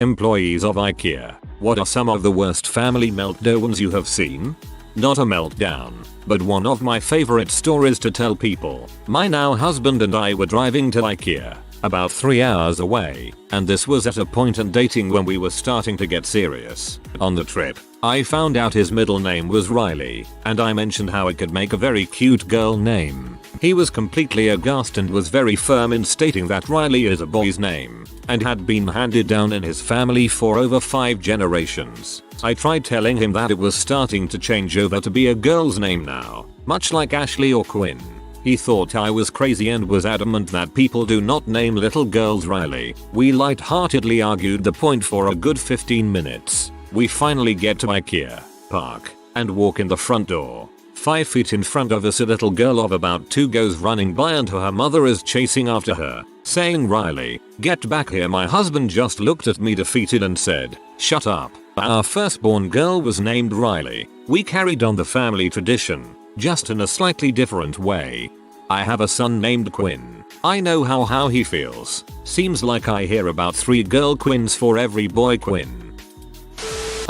Employees of IKEA, what are some of the worst family meltdowns you have seen? Not a meltdown, but one of my favorite stories to tell people. My now husband and I were driving to IKEA, about 3 hours away, and this was at a point in dating when we were starting to get serious. On the trip, I found out his middle name was Riley, and I mentioned how it could make a very cute girl name. He was completely aghast and was very firm in stating that Riley is a boy's name, and had been handed down in his family for over 5 generations. I tried telling him that it was starting to change over to be a girl's name now, much like Ashley or Quinn. He thought I was crazy and was adamant that people do not name little girls Riley. We light-heartedly argued the point for a good 15 minutes. We finally get to IKEA, park, and walk in the front door. 5 feet in front of us, a little girl of about 2 goes running by and her mother is chasing after her, saying, "Riley, get back here." My husband just looked at me defeated and said, "Shut up." Our firstborn girl was named Riley. We carried on the family tradition, just in a slightly different way. I have a son named Quinn. I know how he feels. Seems like I hear about 3 girl Quinns for every boy Quinn.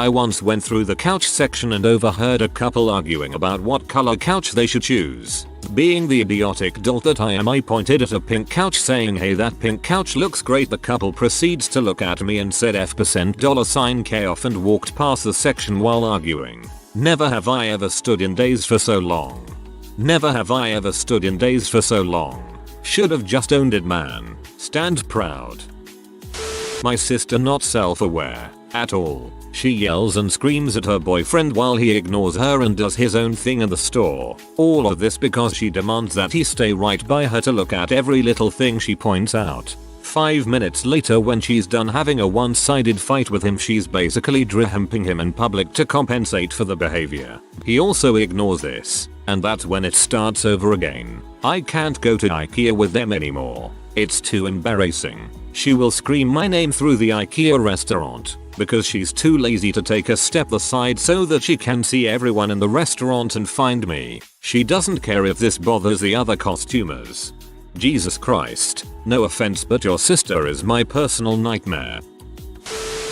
I once went through the couch section and overheard a couple arguing about what color couch they should choose. Being the idiotic dolt that I am, I pointed at a pink couch saying, "Hey, that pink couch looks great." The couple proceeds to look at me and said $K off and walked past the section while arguing. Never have I ever stood in days for so long. Never have I ever stood in days for so long. Should have just owned it, man. Stand proud. My sister, not self-aware at all. She yells and screams at her boyfriend while he ignores her and does his own thing in the store. All of this because she demands that he stay right by her to look at every little thing she points out. 5 minutes later, when she's done having a one-sided fight with him, she's basically dry-humping him in public to compensate for the behavior. He also ignores this, and that's when it starts over again. I can't go to IKEA with them anymore. It's too embarrassing. She will scream my name through the IKEA restaurant because she's too lazy to take a step aside so that she can see everyone in the restaurant and find me. She doesn't care if this bothers the other costumers. Jesus Christ, no offense, but your sister is my personal nightmare.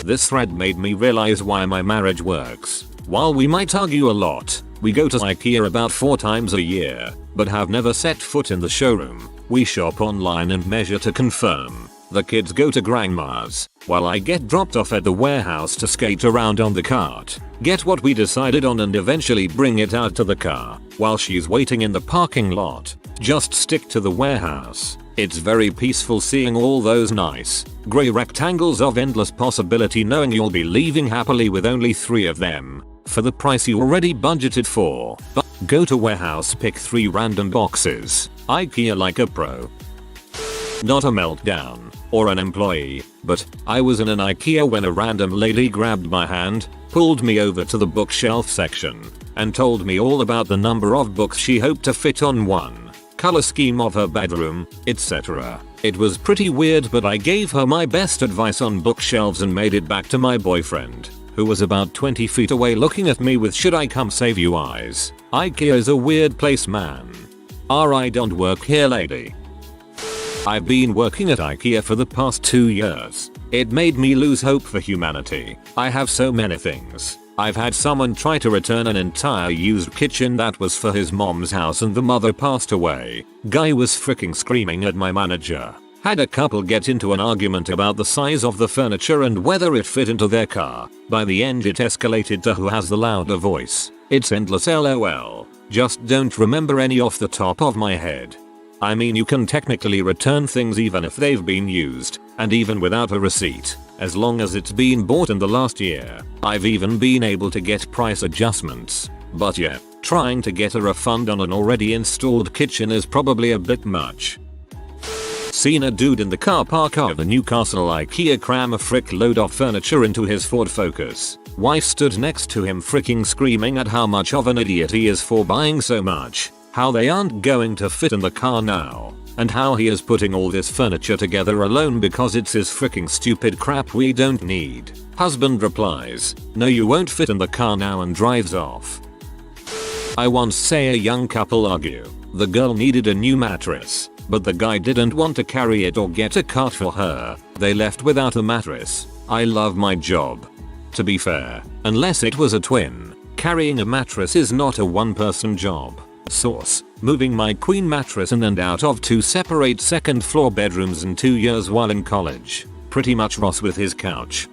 This thread made me realize why my marriage works. While we might argue a lot, we go to IKEA about 4 times a year, but have never set foot in the showroom. We shop online and measure to confirm. The kids go to grandma's, while I get dropped off at the warehouse to skate around on the cart, get what we decided on and eventually bring it out to the car, while she's waiting in the parking lot. Just stick to the warehouse. It's very peaceful seeing all those nice, grey rectangles of endless possibility, knowing you'll be leaving happily with only 3 of them, for the price you already budgeted for. But go to warehouse, pick 3 random boxes. IKEA like a pro. Not a meltdown or an employee, but I was in an IKEA when a random lady grabbed my hand, pulled me over to the bookshelf section, and told me all about the number of books she hoped to fit on one, color scheme of her bedroom, etc. It was pretty weird, but I gave her my best advice on bookshelves and made it back to my boyfriend, who was about 20 feet away looking at me with "should I come save you" eyes. IKEA is a weird place, man. I don't work here, lady. I've been working at IKEA for the past 2 years. It made me lose hope for humanity. I have so many things. I've had someone try to return an entire used kitchen that was for his mom's house and the mother passed away. Guy was freaking screaming at my manager. Had a couple get into an argument about the size of the furniture and whether it fit into their car. By the end it escalated to who has the louder voice. It's endless, lol. Just don't remember any off the top of my head. I mean, you can technically return things even if they've been used, and even without a receipt, as long as it's been bought in the last year. I've even been able to get price adjustments. But yeah, trying to get a refund on an already installed kitchen is probably a bit much. Seen a dude in the car park of the Newcastle IKEA cram a frick load of furniture into his Ford Focus. Wife stood next to him freaking screaming at how much of an idiot he is for buying so much, how they aren't going to fit in the car now, and how he is putting all this furniture together alone because it's his freaking stupid crap we don't need. Husband replies, "No, you won't fit in the car now," and drives off. I once saw a young couple argue. The girl needed a new mattress, but the guy didn't want to carry it or get a cart for her. They left without a mattress. I love my job. To be fair, unless it was a twin, carrying a mattress is not a one-person job. Source: moving my queen mattress in and out of 2 separate second floor bedrooms in 2 years while in college. Pretty much Ross with his couch.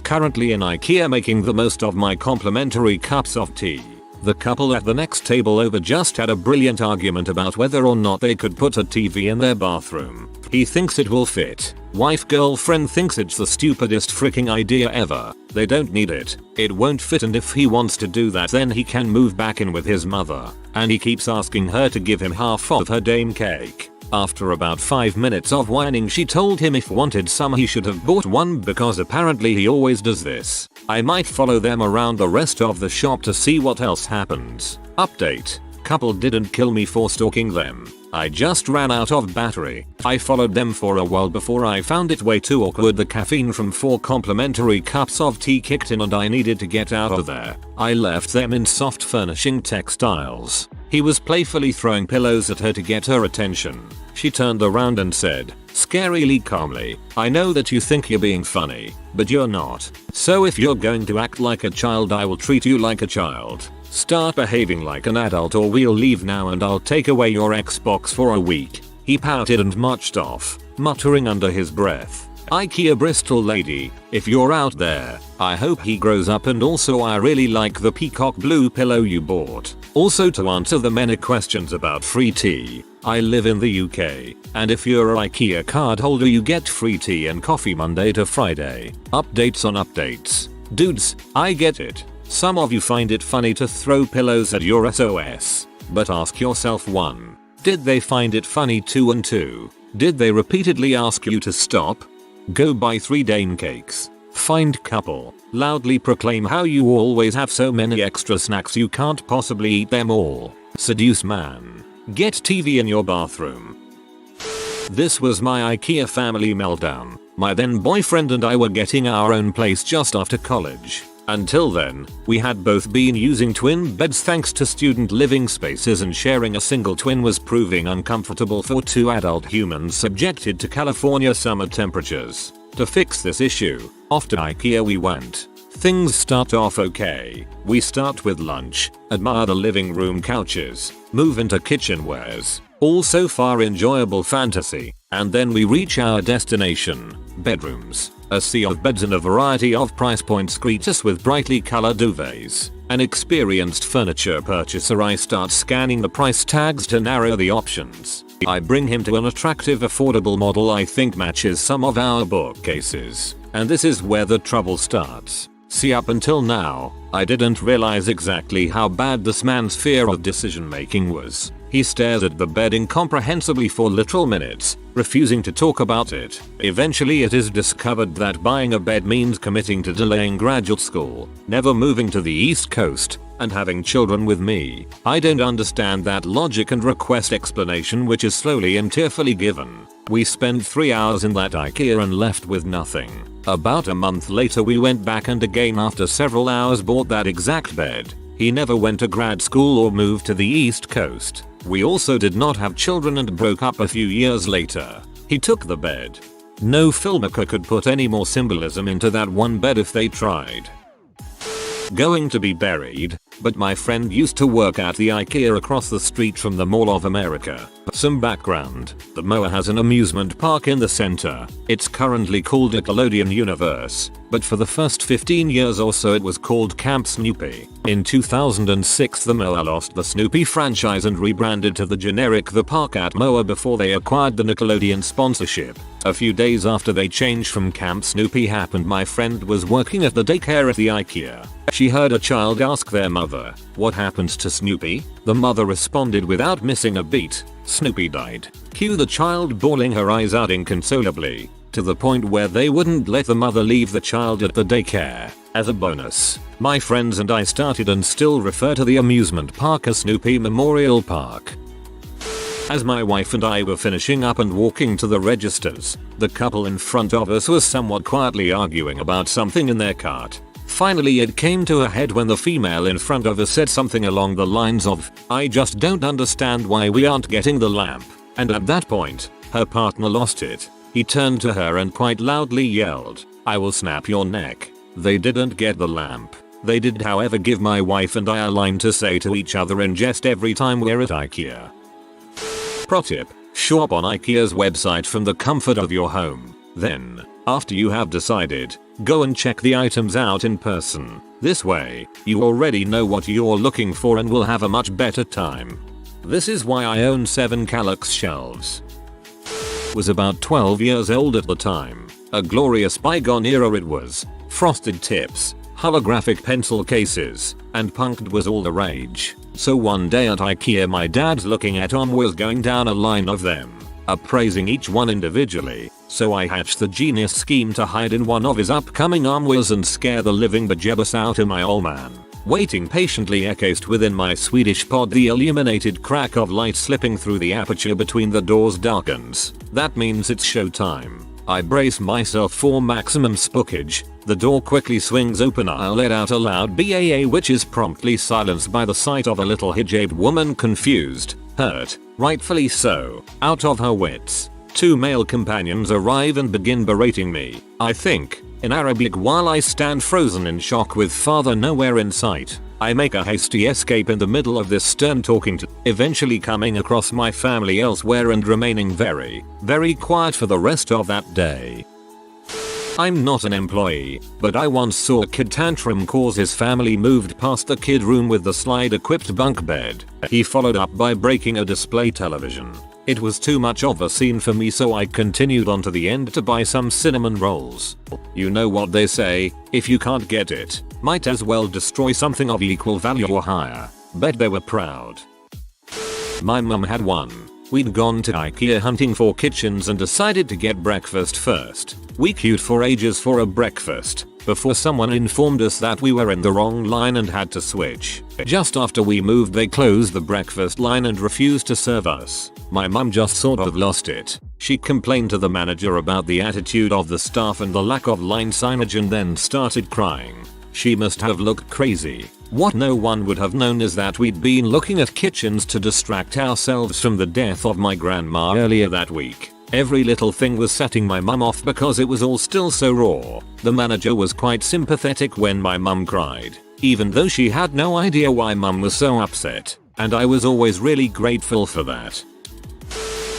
Currently in IKEA making the most of my complimentary cups of tea. The couple at the next table over just had a brilliant argument about whether or not they could put a TV in their bathroom. He thinks it will fit. Wife girlfriend thinks it's the stupidest freaking idea ever. They don't need it. It won't fit, and if he wants to do that then he can move back in with his mother. And he keeps asking her to give him half of her dame cake. After about 5 minutes of whining she told him if wanted some he should have bought one because apparently he always does this. I might follow them around the rest of the shop to see what else happens. Update: couple didn't kill me for stalking them. I just ran out of battery. I followed them for a while before I found it way too awkward. The caffeine from 4 complimentary cups of tea kicked in and I needed to get out of there. I left them in soft furnishing textiles. He was playfully throwing pillows at her to get her attention. She turned around and said, scarily calmly, I know that you think you're being funny, but you're not. So if you're going to act like a child I will treat you like a child. Start behaving like an adult or we'll leave now and I'll take away your Xbox for a week. He pouted and marched off, muttering under his breath, IKEA Bristol lady, if you're out there, I hope he grows up, and also I really like the peacock blue pillow you bought. Also, to answer the many questions about free tea, I live in the UK, and if you're an IKEA card holder you get free tea and coffee Monday to Friday. Updates on updates. Dudes, I get it. Some of you find it funny to throw pillows at your SOS. But ask yourself 1. Did they find it funny? 2 and 2. Did they repeatedly ask you to stop? Go buy 3 dame cakes. Find couple. Loudly proclaim how you always have so many extra snacks you can't possibly eat them all. Seduce man. Get TV in your bathroom. This was my IKEA family meltdown. My then boyfriend and I were getting our own place just after college. Until then, we had both been using twin beds thanks to student living spaces, and sharing a single twin was proving uncomfortable for 2 adult humans subjected to California summer temperatures. To fix this issue, off to IKEA we went. Things start off okay. We start with lunch, admire the living room couches, move into kitchenwares, all so far enjoyable fantasy, and then we reach our destination, bedrooms. A sea of beds in a variety of price points greet us with brightly colored duvets. An experienced furniture purchaser, I start scanning the price tags to narrow the options. I bring him to an attractive affordable model I think matches some of our bookcases. And this is where the trouble starts. See, up until now, I didn't realize exactly how bad this man's fear of decision making was. He stares at the bed incomprehensibly for literal minutes, refusing to talk about it. Eventually it is discovered that buying a bed means committing to delaying graduate school, never moving to the East Coast, and having children with me. I don't understand that logic and request explanation, which is slowly and tearfully given. We spent 3 hours in that IKEA and left with nothing. About a month later we went back and again after several hours bought that exact bed. He never went to grad school or moved to the East Coast. We also did not have children and broke up a few years later. He took the bed. No filmmaker could put any more symbolism into that one bed if they tried. Going to be buried, but my friend used to work at the IKEA across the street from the Mall of America. Some background: the MOA has an amusement park in the center. It's currently called Nickelodeon Universe, but for the first 15 years or so it was called Camp Snoopy. In 2006 the MOA lost the Snoopy franchise and rebranded to the generic The Park at MOA before they acquired the Nickelodeon sponsorship. A few days after they changed from Camp Snoopy happened, my friend was working at the daycare at the IKEA. She heard a child ask their mother, "What happened to Snoopy?" The mother responded without missing a beat, "Snoopy died." Cue the child bawling her eyes out inconsolably, to the point where they wouldn't let the mother leave the child at the daycare. As a bonus, my friends and I started and still refer to the amusement park as Snoopy Memorial Park. As my wife and I were finishing up and walking to the registers, the couple in front of us was somewhat quietly arguing about something in their cart. Finally it came to a head when the female in front of us said something along the lines of, "I just don't understand why we aren't getting the lamp." And at that point, her partner lost it. He turned to her and quite loudly yelled, I will snap your neck. They didn't get the lamp. They did however give my wife and I a line to say to each other in jest every time we're at IKEA. Pro tip. Shop on IKEA's website from the comfort of your home. Then, after you have decided, go and check the items out in person. This way, you already know what you're looking for and will have a much better time. This is why I own 7 Kallax shelves. Was about 12 years old at the time. A glorious bygone era it was. Frosted tips, holographic pencil cases, and punked was all the rage. So one day at IKEA my dad's looking at was going down a line of them, appraising each one individually, so I hatched the genius scheme to hide in one of his upcoming armwares and scare the living bejeebus out of my old man. Waiting patiently encased within my Swedish pod, the illuminated crack of light slipping through the aperture between the doors darkens. That means it's showtime. I brace myself for maximum spookage. The door quickly swings open. I let out a loud BAA, which is promptly silenced by the sight of a little hijabed woman, confused, hurt, rightfully so, out of her wits. 2 male companions arrive and begin berating me, I think, in Arabic, while I stand frozen in shock with father nowhere in sight. I make a hasty escape in the middle of this stern talking to, eventually coming across my family elsewhere and remaining very, very quiet for the rest of that day. I'm not an employee, but I once saw a kid tantrum cause his family moved past the kid room with the slide equipped bunk bed. He followed up by breaking a display television. It was too much of a scene for me, so I continued on to the end to buy some cinnamon rolls. You know what they say, if you can't get it, might as well destroy something of equal value or higher. Bet they were proud. My mum had one. We'd gone to IKEA hunting for kitchens and decided to get breakfast first. We queued for ages for a breakfast, before someone informed us that we were in the wrong line and had to switch. Just after we moved, they closed the breakfast line and refused to serve us. My mum just sort of lost it. She complained to the manager about the attitude of the staff and the lack of line signage and then started crying. She must have looked crazy. What no one would have known is that we'd been looking at kitchens to distract ourselves from the death of my grandma earlier that week. Every little thing was setting my mum off because it was all still so raw. The manager was quite sympathetic when my mum cried, even though she had no idea why mum was so upset, and I was always really grateful for that.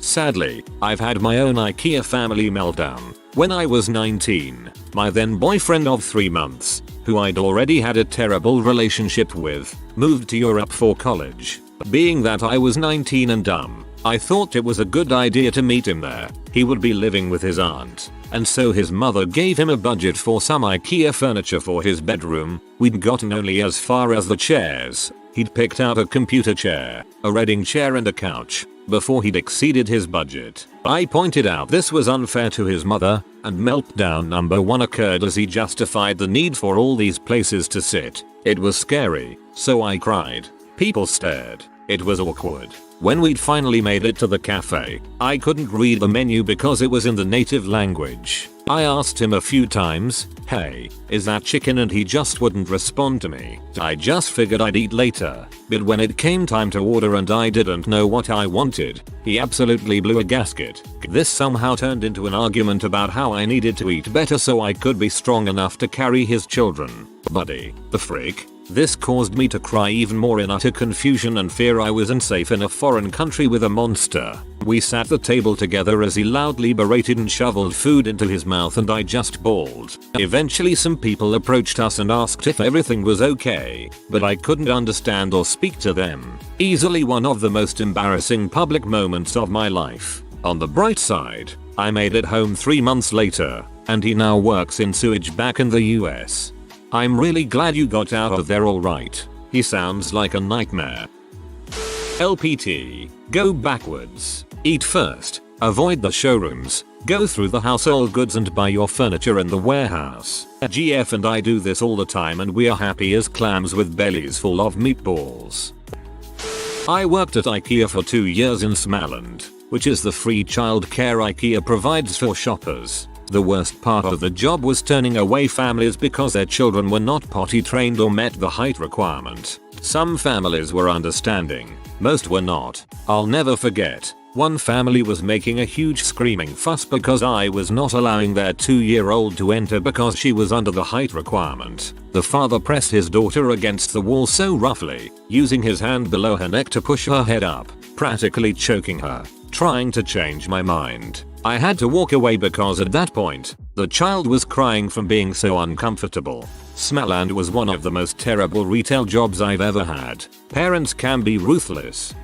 Sadly, I've had my own IKEA family meltdown. When I was 19, my then boyfriend of 3 months, who I'd already had a terrible relationship with, moved to Europe for college. Being that I was 19 and dumb, I thought it was a good idea to meet him there. He would be living with his aunt, and so his mother gave him a budget for some IKEA furniture for his bedroom. We'd gotten only as far as the chairs. He'd picked out a computer chair, a reading chair and a couch, before he'd exceeded his budget. I pointed out this was unfair to his mother, and meltdown number 1 occurred as he justified the need for all these places to sit. It was scary, so I cried. People stared. It was awkward. When we'd finally made it to the cafe, I couldn't read the menu because it was in the native language. I asked him a few times, "Hey, is that chicken?" and he just wouldn't respond to me. I just figured I'd eat later, but when it came time to order and I didn't know what I wanted, he absolutely blew a gasket. This somehow turned into an argument about how I needed to eat better so I could be strong enough to carry his children. Buddy, the frick? This caused me to cry even more in utter confusion and fear I was unsafe in a foreign country with a monster. We sat at the table together as he loudly berated and shoveled food into his mouth and I just bawled. Eventually some people approached us and asked if everything was okay, but I couldn't understand or speak to them. Easily one of the most embarrassing public moments of my life. On the bright side, I made it home 3 months later, and he now works in sewage back in the US. I'm really glad you got out of there alright. He sounds like a nightmare. LPT. Go backwards. Eat first. Avoid the showrooms. Go through the household goods and buy your furniture in the warehouse. GF and I do this all the time and we are happy as clams with bellies full of meatballs. I worked at IKEA for 2 years in Smaland, which is the free childcare IKEA provides for shoppers. The worst part of the job was turning away families because their children were not potty trained or met the height requirement. Some families were understanding, most were not. I'll never forget, One family was making a huge screaming fuss because I was not allowing their 2-year-old to enter because she was under the height requirement. The father pressed his daughter against the wall so roughly, using his hand below her neck to push her head up, practically choking her. Trying to change my mind, I had to walk away because at that point, the child was crying from being so uncomfortable. Smaland was one of the most terrible retail jobs I've ever had. Parents can be ruthless.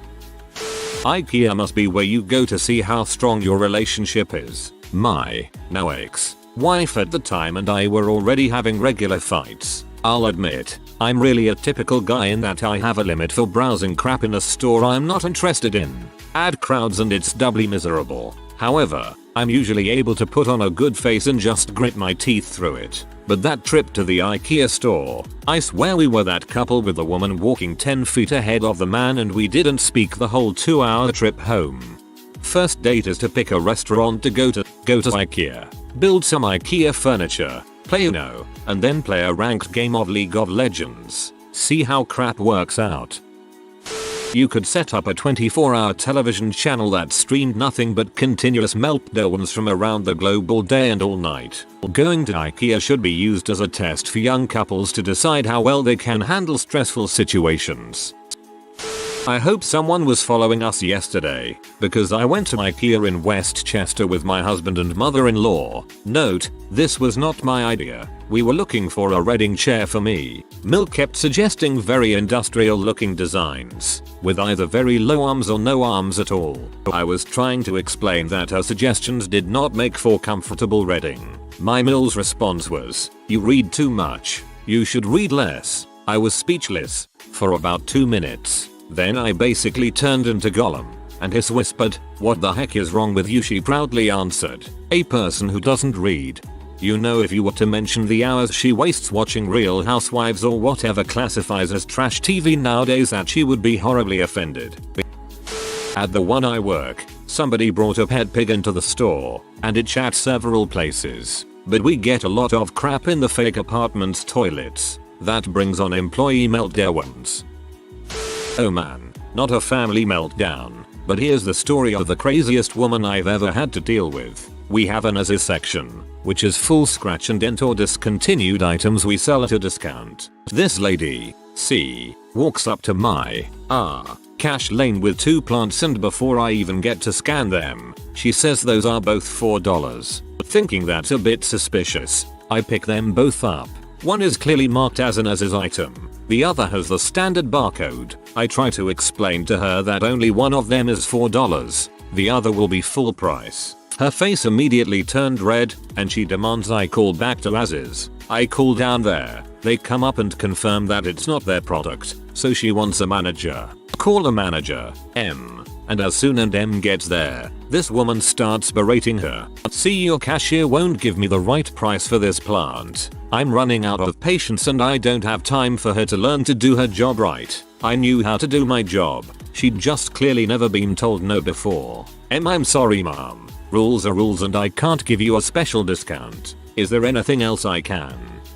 IKEA must be where you go to see how strong your relationship is. My now ex-wife at the time and I were already having regular fights. I'll admit, I'm really a typical guy in that I have a limit for browsing crap in a store I'm not interested in. Add crowds and it's doubly miserable. However, I'm usually able to put on a good face and just grit my teeth through it. But that trip to the IKEA store, I swear we were that couple with the woman walking 10 feet ahead of the man and we didn't speak the whole 2-hour trip home. First date is to pick a restaurant to go to IKEA, build some IKEA furniture, play Uno, and then play a ranked game of League of Legends. See how crap works out. You could set up a 24-hour television channel that streamed nothing but continuous meltdowns from around the globe all day and all night. Going to IKEA should be used as a test for young couples to decide how well they can handle stressful situations. I hope someone was following us yesterday, because I went to IKEA in Westchester with my husband and mother-in-law. Note, this was not my idea. We were looking for a Reading chair for me. Mil kept suggesting very industrial looking designs, with either very low arms or no arms at all. I was trying to explain that her suggestions did not make for comfortable Reading. My Mil's response was, "You read too much. You should read less." I was speechless for about 2 minutes. Then I basically turned into Gollum, and Hiss whispered, "What the heck is wrong with you?" She proudly answered, "A person who doesn't read." You know, if you were to mention the hours she wastes watching Real Housewives or whatever classifies as trash TV nowadays, that she would be horribly offended. At the one I work, somebody brought a pet pig into the store, and it's at several places. But we get a lot of crap in the fake apartment's toilets. That brings on employee meltdowns. Oh man, not a family meltdown, but here's the story of the craziest woman I've ever had to deal with. We have an as-is section, which is full scratch and dent or discontinued items we sell at a discount. This lady, C, walks up to my cash lane with 2 plants, and before I even get to scan them, she says those are both $4. Thinking that's a bit suspicious, I pick them both up. One is clearly marked as an as-is item. The other has the standard barcode. I try to explain to her that only one of them is $4. The other will be full price. Her face immediately turned red, and she demands I call back to as-is. I call down there. They come up and confirm that it's not their product, so she wants a manager. Call a manager, M. And as soon as M gets there, this woman starts berating her. "See, your cashier won't give me the right price for this plant. I'm running out of patience and I don't have time for her to learn to do her job right. I knew how to do my job. She'd just clearly never been told no before. I'm sorry mom. Rules are rules and I can't give you a special discount. Is there anything else I can?"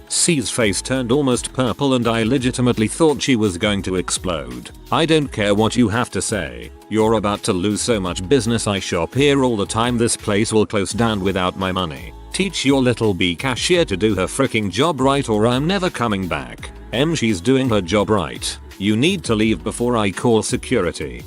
C's face turned almost purple and I legitimately thought she was going to explode. "I don't care what you have to say. You're about to lose so much business. I shop here all the time. This place will close down without my money. Teach your little B cashier to do her freaking job right or I'm never coming back. M, she's doing her job right. You need to leave before I call security.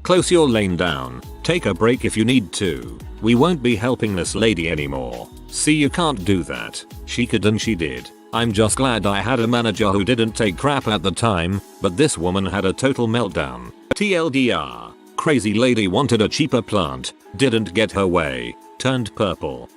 Close your lane down. Take a break if you need to. We won't be helping this lady anymore. See, you can't do that. She could and she did. I'm just glad I had a manager who didn't take crap at the time, but this woman had a total meltdown. TLDR. Crazy lady wanted a cheaper plant, didn't get her way, turned purple.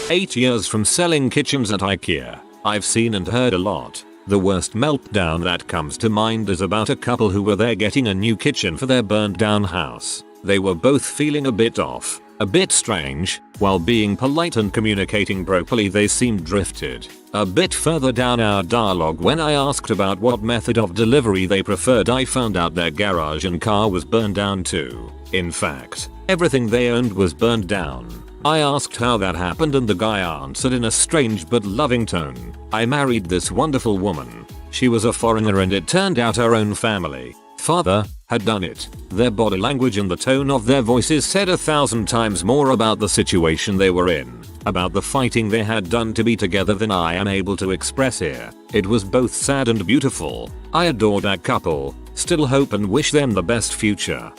8 years from selling kitchens at IKEA. I've seen and heard a lot. The worst meltdown that comes to mind is about a couple who were there getting a new kitchen for their burned down house. They were both feeling a bit off, a bit strange. While being polite and communicating properly, they seemed drifted. A bit further down our dialogue, when I asked about what method of delivery they preferred, I found out their garage and car was burned down too. In fact, everything they owned was burned down. I asked how that happened and the guy answered in a strange but loving tone. "I married this wonderful woman. She was a foreigner and it turned out her own family father, had done it. Their body language and the tone of their voices said 1,000 times more about the situation they were in, about the fighting they had done to be together than I am able to express here. It was both sad and beautiful. I adore that couple, still hope and wish them the best future.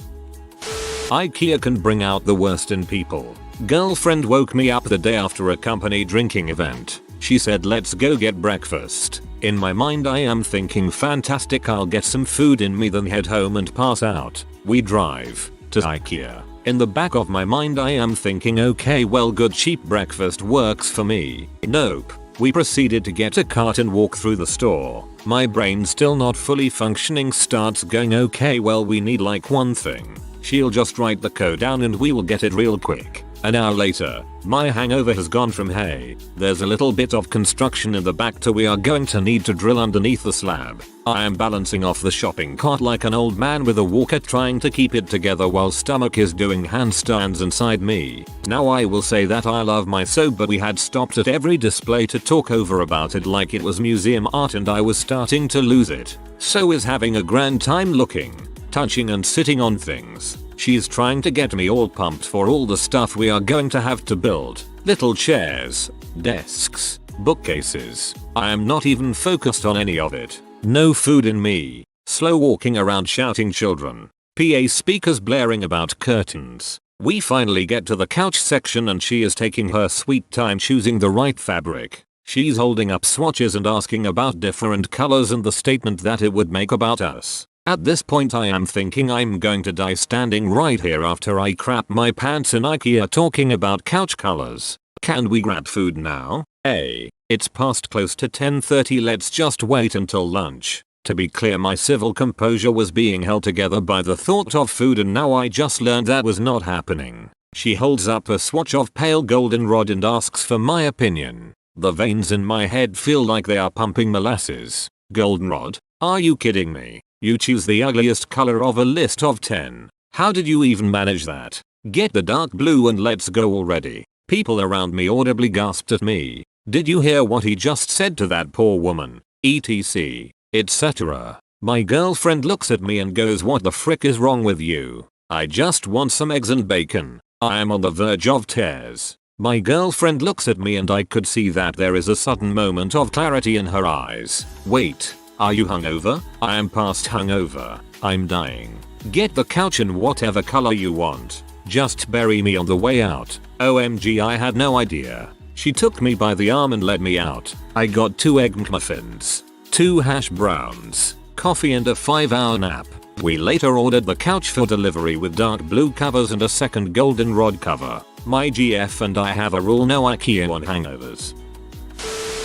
IKEA can bring out the worst in people. Girlfriend woke me up the day after a company drinking event. She said let's go get breakfast. In my mind I am thinking fantastic, I'll get some food in me then head home and pass out. We drive to IKEA. In the back of my mind I am thinking okay well good cheap breakfast works for me. Nope. We proceeded to get a cart and walk through the store. My brain still not fully functioning starts going okay well we need like one thing. She'll just write the code down and we will get it real quick. An hour later, my hangover has gone from hey, there's a little bit of construction in the back to we are going to need to drill underneath the slab. I am balancing off the shopping cart like an old man with a walker trying to keep it together while stomach is doing handstands inside me. Now I will say that I love my soap but we had stopped at every display to talk over about it like it was museum art and I was starting to lose it. So is having a grand time looking, touching and sitting on things. She's trying to get me all pumped for all the stuff we are going to have to build. Little chairs, desks, bookcases. I am not even focused on any of it. No food in me. Slow walking around shouting children. PA speakers blaring about curtains. We finally get to the couch section and she is taking her sweet time choosing the right fabric. She's holding up swatches and asking about different colors and the statement that it would make about us. At this point I am thinking I'm going to die standing right here after I crap my pants in IKEA talking about couch colors. Can we grab food now? It's past close to 10:30, let's just wait until lunch. To be clear my civil composure was being held together by the thought of food and now I just learned that was not happening. She holds up a swatch of pale goldenrod and asks for my opinion. The veins in my head feel like they are pumping molasses. Goldenrod? Are you kidding me? You choose the ugliest color of a list of 10. How did you even manage that? Get the dark blue and let's go already. People around me audibly gasped at me. Did you hear what he just said to that poor woman? etc. etc. My girlfriend looks at me and goes what the frick is wrong with you? I just want some eggs and bacon. I am on the verge of tears. My girlfriend looks at me and I could see that there is a sudden moment of clarity in her eyes. Wait. Are you hungover? I am past hungover. I'm dying. Get the couch in whatever color you want. Just bury me on the way out. OMG I had no idea. She took me by the arm and led me out. I got 2 egg McMuffins, 2 hash browns, coffee and a 5-hour nap. We later ordered the couch for delivery with dark blue covers and a second goldenrod cover. My GF and I have a rule no IKEA on hangovers.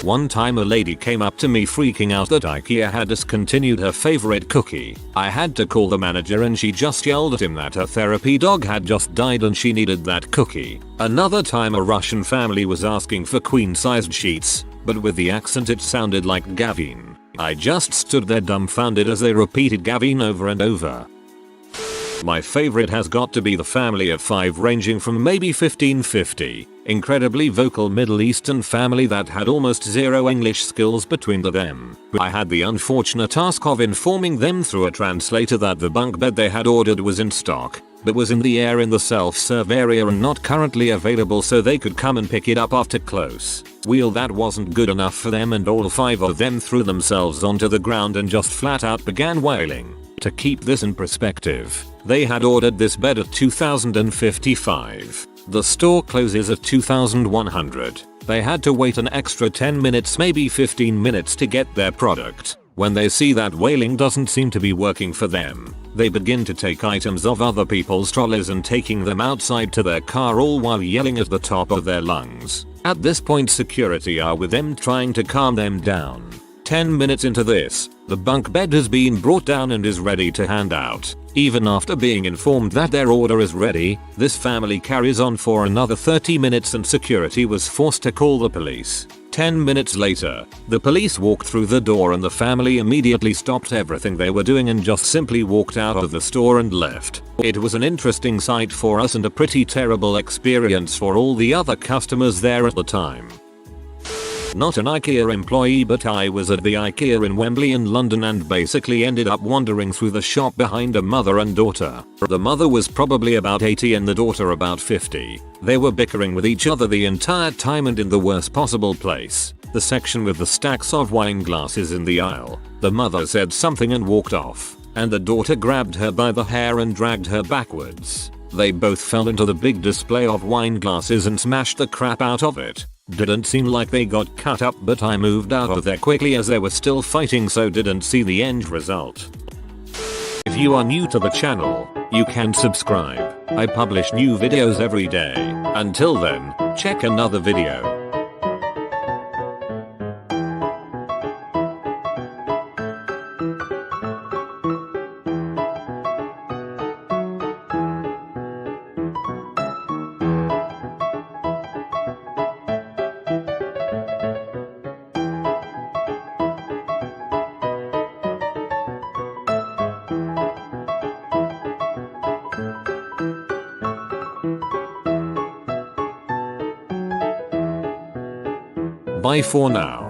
One time a lady came up to me freaking out that IKEA had discontinued her favorite cookie. I had to call the manager and she just yelled at him that her therapy dog had just died and she needed that cookie. Another time a Russian family was asking for queen-sized sheets, but with the accent it sounded like Gavin. I just stood there dumbfounded as they repeated Gavin over and over. My favorite has got to be the family of 5 ranging from maybe 1550. Incredibly vocal Middle Eastern family that had almost zero English skills between them. I had the unfortunate task of informing them through a translator that the bunk bed they had ordered was in stock, but was in the air in the self-serve area and not currently available so they could come and pick it up after close. Well, that wasn't good enough for them and all 5 of them threw themselves onto the ground and just flat out began wailing. To keep this in perspective, they had ordered this bed at 2055. The store closes at 2100. They had to wait an extra 10 minutes maybe 15 minutes to get their product. When they see that wailing doesn't seem to be working for them, they begin to take items of other people's trolleys and taking them outside to their car all while yelling at the top of their lungs. At this point security are with them trying to calm them down. 10 minutes into this, the bunk bed has been brought down and is ready to hand out. Even after being informed that their order is ready, this family carries on for another 30 minutes and security was forced to call the police. 10 minutes later, the police walked through the door and the family immediately stopped everything they were doing and just simply walked out of the store and left. It was an interesting sight for us and a pretty terrible experience for all the other customers there at the time. Not an IKEA employee, but I was at the IKEA in Wembley in London and basically ended up wandering through the shop behind a mother and daughter. The mother was probably about 80 and the daughter about 50. They were bickering with each other the entire time and in the worst possible place, the section with the stacks of wine glasses in the aisle. The mother said something and walked off, and the daughter grabbed her by the hair and dragged her backwards. They both fell into the big display of wine glasses and smashed the crap out of it. Didn't seem like they got cut up, but I moved out of there quickly as they were still fighting, so didn't see the end result. If you are new to the channel, you can subscribe. I publish new videos every day. Until then, check another video. Bye for now.